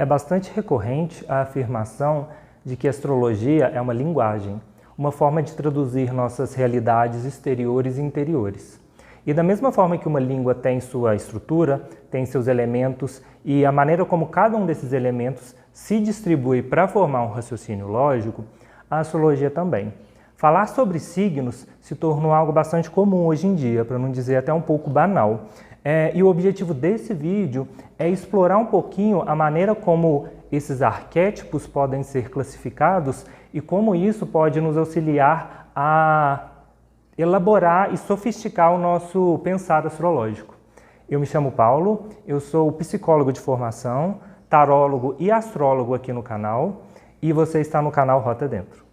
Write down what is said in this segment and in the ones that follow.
É bastante recorrente a afirmação de que a astrologia é uma linguagem, uma forma de traduzir nossas realidades exteriores e interiores. E da mesma forma que uma língua tem sua estrutura, tem seus elementos e a maneira como cada um desses elementos se distribui para formar um raciocínio lógico, a astrologia também. Falar sobre signos se tornou algo bastante comum hoje em dia, para não dizer até um pouco banal. E o objetivo desse vídeo é explorar um pouquinho a maneira como esses arquétipos podem ser classificados e como isso pode nos auxiliar a elaborar e sofisticar o nosso pensar astrológico. Eu me chamo Paulo, eu sou psicólogo de formação, tarólogo e astrólogo aqui no canal e você está no canal Rota Dentro.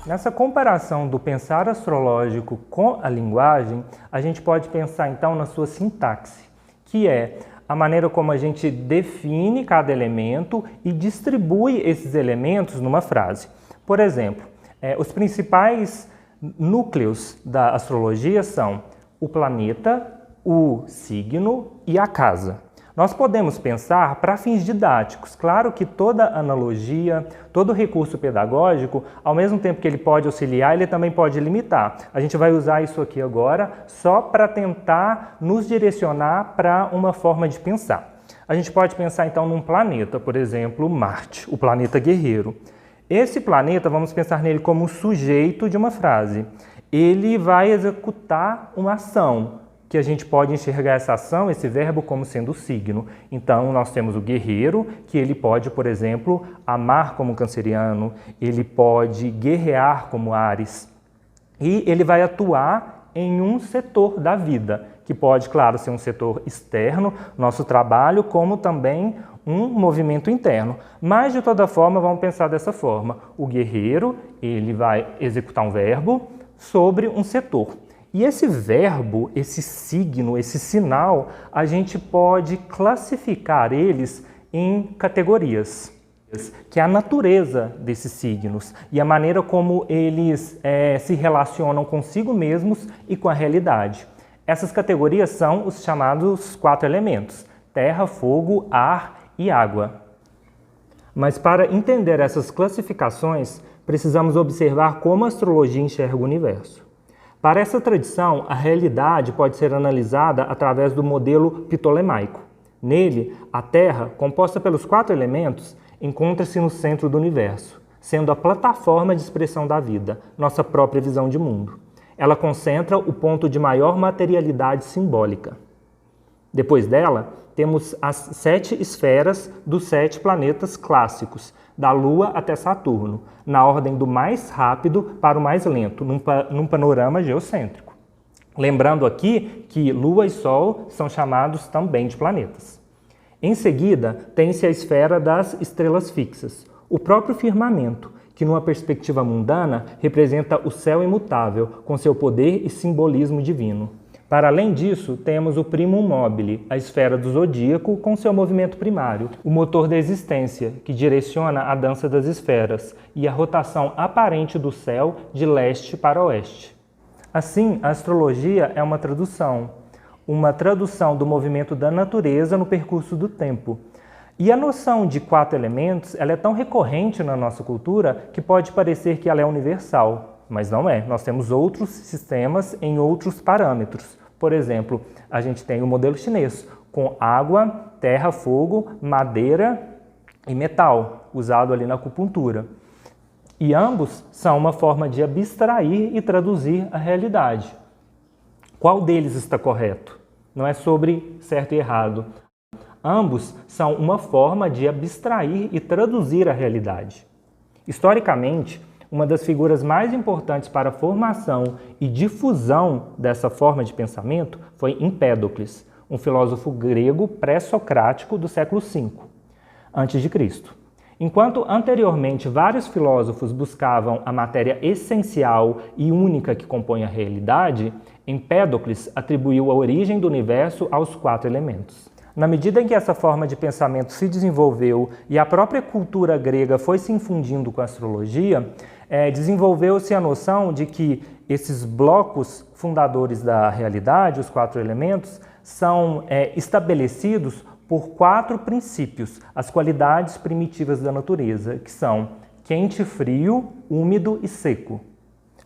Nessa comparação do pensar astrológico com a linguagem, a gente pode pensar então na sua sintaxe, que é a maneira como a gente define cada elemento e distribui esses elementos numa frase. Por exemplo, os principais núcleos da astrologia são o planeta, o signo e a casa. Nós podemos pensar para fins didáticos. Claro que toda analogia, todo recurso pedagógico, ao mesmo tempo que ele pode auxiliar, ele também pode limitar. A gente vai usar isso aqui agora só para tentar nos direcionar para uma forma de pensar. A gente pode pensar então num planeta, por exemplo, Marte, o planeta guerreiro. Esse planeta, vamos pensar nele como o sujeito de uma frase. Ele vai executar uma ação, que a gente pode enxergar essa ação, esse verbo, como sendo o signo. Então, nós temos o guerreiro, que ele pode, por exemplo, amar como canceriano, ele pode guerrear como Áries, e ele vai atuar em um setor da vida, que pode, claro, ser um setor externo, nosso trabalho, como também um movimento interno. Mas, de toda forma, vamos pensar dessa forma. O guerreiro, ele vai executar um verbo sobre um setor. E esse verbo, esse signo, esse sinal, a gente pode classificar eles em categorias, que é a natureza desses signos e a maneira como eles se relacionam consigo mesmos e com a realidade. Essas categorias são os chamados 4 elementos: terra, fogo, ar e água. Mas para entender essas classificações, precisamos observar como a astrologia enxerga o universo. Para essa tradição, a realidade pode ser analisada através do modelo ptolemaico. Nele, a Terra, composta pelos 4 elementos, encontra-se no centro do universo, sendo a plataforma de expressão da vida, nossa própria visão de mundo. Ela concentra o ponto de maior materialidade simbólica. Depois dela, temos as 7 esferas dos 7 planetas clássicos, da Lua até Saturno, na ordem do mais rápido para o mais lento, num panorama geocêntrico. Lembrando aqui que Lua e Sol são chamados também de planetas. Em seguida, tem-se a esfera das estrelas fixas, o próprio firmamento, que numa perspectiva mundana representa o céu imutável, com seu poder e simbolismo divino. Para além disso, temos o primum mobile, a esfera do zodíaco com seu movimento primário, o motor da existência, que direciona a dança das esferas, e a rotação aparente do céu de leste para oeste. Assim, a astrologia é uma tradução do movimento da natureza no percurso do tempo. E a noção de 4 elementos ela é tão recorrente na nossa cultura que pode parecer que ela é universal. Mas não é. Nós temos outros sistemas em outros parâmetros. Por exemplo, a gente tem o modelo chinês, com água, terra, fogo, madeira e metal, usado ali na acupuntura. E ambos são uma forma de abstrair e traduzir a realidade. Qual deles está correto? Não é sobre certo e errado. Ambos são uma forma de abstrair e traduzir a realidade. Historicamente, uma das figuras mais importantes para a formação e difusão dessa forma de pensamento foi Empédocles, um filósofo grego pré-socrático do século V a.C. Enquanto anteriormente vários filósofos buscavam a matéria essencial e única que compõe a realidade, Empédocles atribuiu a origem do universo aos 4 elementos. Na medida em que essa forma de pensamento se desenvolveu e a própria cultura grega foi se infundindo com a astrologia, desenvolveu-se a noção de que esses blocos fundadores da realidade, os 4 elementos, são estabelecidos por 4 princípios, as qualidades primitivas da natureza, que são quente, frio, úmido e seco.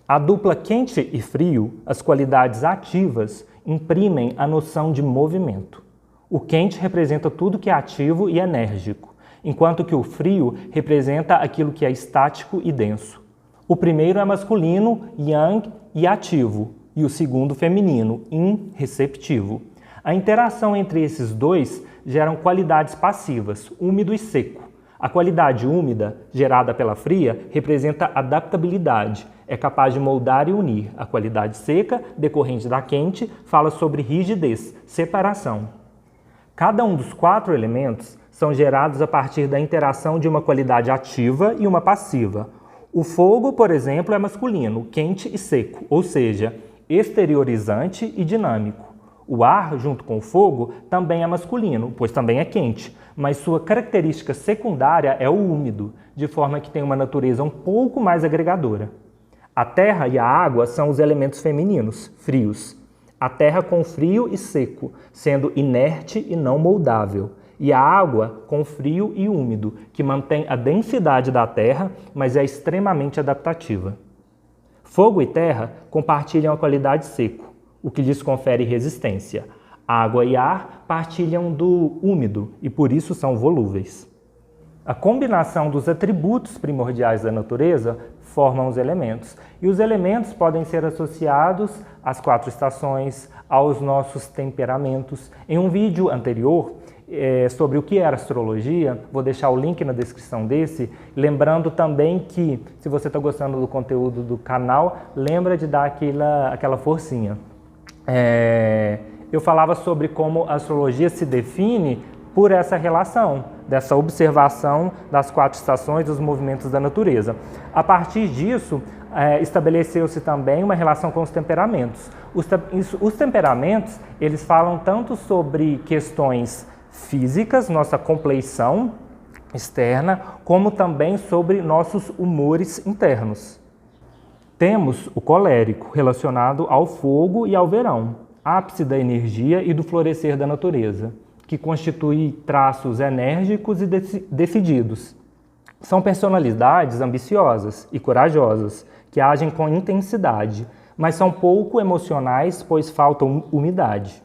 A dupla quente e frio, as qualidades ativas, imprimem a noção de movimento. O quente representa tudo que é ativo e enérgico, enquanto que o frio representa aquilo que é estático e denso. O primeiro é masculino, yang e ativo, e o segundo feminino, yin, receptivo. A interação entre esses dois geram qualidades passivas, úmido e seco. A qualidade úmida, gerada pela fria, representa adaptabilidade, é capaz de moldar e unir. A qualidade seca, decorrente da quente, fala sobre rigidez, separação. Cada um dos 4 elementos são gerados a partir da interação de uma qualidade ativa e uma passiva. O fogo, por exemplo, é masculino, quente e seco, ou seja, exteriorizante e dinâmico. O ar, junto com o fogo, também é masculino, pois também é quente, mas sua característica secundária é o úmido, de forma que tem uma natureza um pouco mais agregadora. A terra e a água são os elementos femininos, frios. A terra com frio e seco, sendo inerte e não moldável. E a água com frio e úmido, que mantém a densidade da terra, mas é extremamente adaptativa. Fogo e terra compartilham a qualidade seco, o que lhes confere resistência. Água e ar partilham do úmido e por isso são volúveis. A combinação dos atributos primordiais da natureza formam os elementos. E os elementos podem ser associados às 4 estações, aos nossos temperamentos. Em um vídeo anterior sobre o que era astrologia, vou deixar o link na descrição desse, lembrando também que, se você está gostando do conteúdo do canal, lembra de dar aquela forcinha. Eu falava sobre como a astrologia se define por essa relação, dessa observação das 4 estações dos movimentos da natureza. A partir disso, estabeleceu-se também uma relação com os temperamentos. Os temperamentos, eles falam tanto sobre questões físicas, nossa compleição externa, como também sobre nossos humores internos. Temos o colérico, relacionado ao fogo e ao verão, ápice da energia e do florescer da natureza, que constitui traços enérgicos e decididos. São personalidades ambiciosas e corajosas, que agem com intensidade, mas são pouco emocionais, pois falta umidade.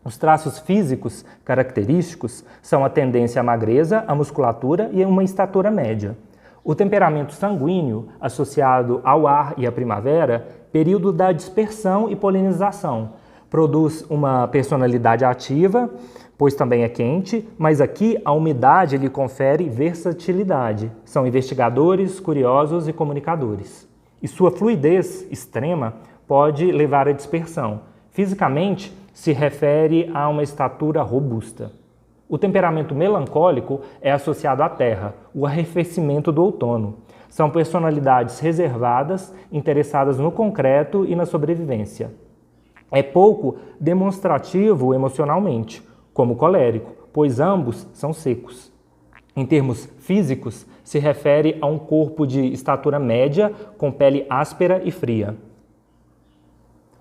Os traços físicos característicos são a tendência à magreza, à musculatura e uma estatura média. O temperamento sanguíneo, associado ao ar e à primavera, período da dispersão e polinização, produz uma personalidade ativa, pois também é quente, mas aqui a umidade lhe confere versatilidade. São investigadores, curiosos e comunicadores. E sua fluidez extrema pode levar à dispersão. Fisicamente, se refere a uma estatura robusta. O temperamento melancólico é associado à terra, o arrefecimento do outono. São personalidades reservadas, interessadas no concreto e na sobrevivência. É pouco demonstrativo emocionalmente, como o colérico, pois ambos são secos. Em termos físicos, se refere a um corpo de estatura média, com pele áspera e fria.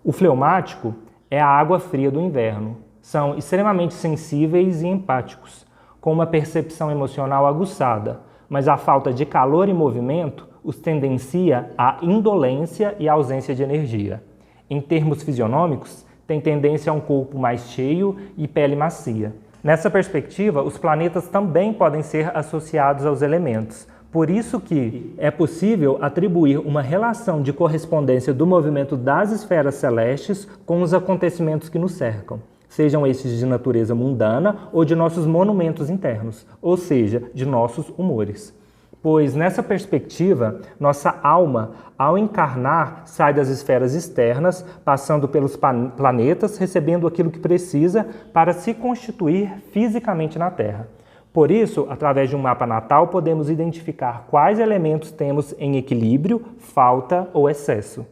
O fleumático é a água fria do inverno. São extremamente sensíveis e empáticos, com uma percepção emocional aguçada, mas a falta de calor e movimento os tendencia à indolência e à ausência de energia. Em termos fisionômicos, tem tendência a um corpo mais cheio e pele macia. Nessa perspectiva, os planetas também podem ser associados aos elementos. Por isso que é possível atribuir uma relação de correspondência do movimento das esferas celestes com os acontecimentos que nos cercam, sejam estes de natureza mundana ou de nossos monumentos internos, ou seja, de nossos humores. Pois, nessa perspectiva, nossa alma, ao encarnar, sai das esferas externas, passando pelos planetas, recebendo aquilo que precisa para se constituir fisicamente na Terra. Por isso, através de um mapa natal, podemos identificar quais elementos temos em equilíbrio, falta ou excesso.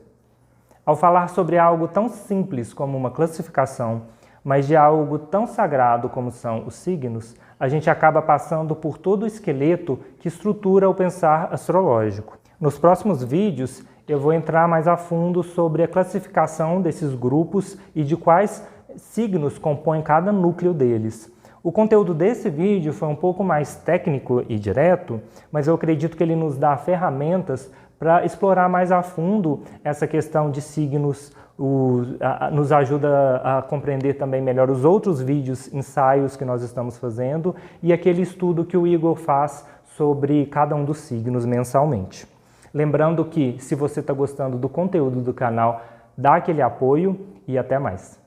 Ao falar sobre algo tão simples como uma classificação mas de algo tão sagrado como são os signos, a gente acaba passando por todo o esqueleto que estrutura o pensar astrológico. Nos próximos vídeos, eu vou entrar mais a fundo sobre a classificação desses grupos e de quais signos compõem cada núcleo deles. O conteúdo desse vídeo foi um pouco mais técnico e direto, mas eu acredito que ele nos dá ferramentas para explorar mais a fundo essa questão de signos, nos ajuda a compreender também melhor os outros vídeos, ensaios que nós estamos fazendo e aquele estudo que o Igor faz sobre cada um dos signos mensalmente. Lembrando que, se você está gostando do conteúdo do canal, dá aquele apoio e até mais.